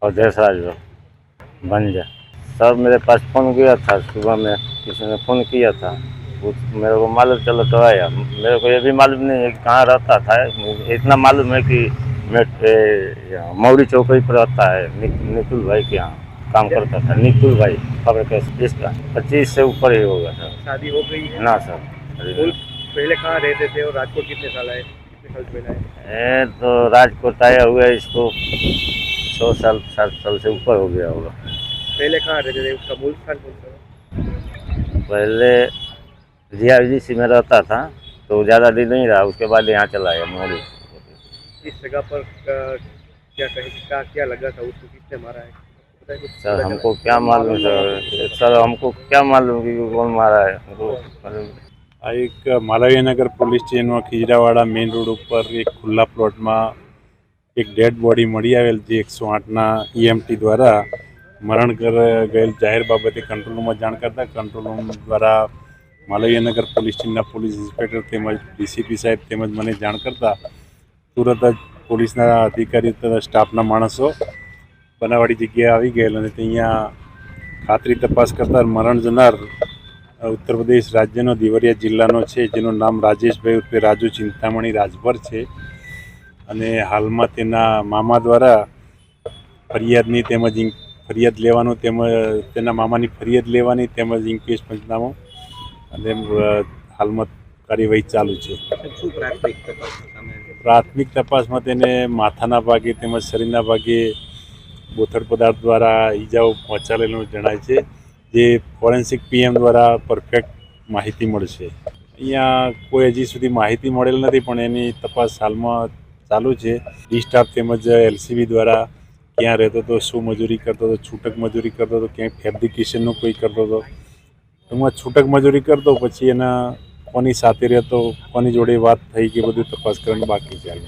और देशराज बन जाए। सर मेरे पास फ़ोन गया था सुबह में, किसी ने फ़ोन किया था, मेरे को मालूम चलो तो आया। मेरे को ये भी मालूम नहीं है कि कहाँ रहता था, इतना मालूम है कि मौरी चौकड़ी पर रहता है, निकुल भाई के यहाँ काम करता था। निकुल भाई खबर कैसे इसका 25 से ऊपर ही होगा सर। शादी हो गई है ना सर। बोल। पहले कहाँ रहते थे और राजकोट कितने साल आए, कितने साल से पहले आए? ये तो राजकोट आया हुआ है, इसको 6 साल 7 साल से ऊपर हो गया होगा। पहले कहाँ रहते थे, उसका मूल स्थान कौन सा है? पहले जीआईडीसी में रहता था, तो ज़्यादा दिन नहीं रहा, उसके बाद यहाँ चला गया मोहाली। इस जगह पर क्या कहे, क्या लगा था उसको, किसने मारा है, पता है कुछ? सर हमको क्या मालूम सर हमको क्या मालूम कि कौन मारा है, हमको मालूम। आ एक Malviyanagar police station Khijrawada main road पर एक खुला प्लॉट में एक डेड बॉडी मળી આવેલ જે 108 EMT द्वारा મરણ ગયેલ જાહેર બાબતે કંટ્રોલ રૂમમાં જાણ કરતા કંટ્રોલ રૂમ દ્વારા માલવીયનગર પોલીસ સ્ટેશનના પોલીસ ઇન્સ્પેક્ટર તેમજ ડીસીપી સાહેબ તેમજ મને જાણ કરતા તુરત જ પોલીસના અધિકારી તથા સ્ટાફના માણસો બનાવવાળી જગ્યાએ આવી ગયેલ અને ત્યાં ખાતરી તપાસ કરતા મરણ જનાર उत्तर प्रदेश राज्य देवरिया जिल्ला है, जेनु नाम राजेश भाई उर्फे राजू चिंतामणी राजभर है। अने हाल में तेना मामा द्वारा फरियादनी तेमज फरियाद लेवानुं तेमज तेना मामानी फरियाद लेवानी तेमज इंक्वेस्ट पंचनामो अने हाल में कार्यवाही चालू है। प्राथमिक तपास में तेने माथाना भागे तेमज शरीरना भागे बोथड़ पदार्थ द्वारा ईजाओ पहोंचाडेलुं जणाय छे, जे फॉरेन्सिक पीएम द्वारा परफेक्ट माहिती मळशे। अहींया कोई हजी सुधी माहिती मळेल नथी, पण एनी तपास हालमां चालू है। डी स्टाफ तेमज एलसीबी द्वारा क्या रहतो तो, शू मजूरी करतो तो, छूटक मजूरी करतो तो, क्या फेब्रिकेशननुं कोई करतो तो, एमां छूटक मजूरी करतो पछी एना कोनी साथे रहतो, कोनी जोड़े वात थई के बधुं तपास करवानुं बाकी छे।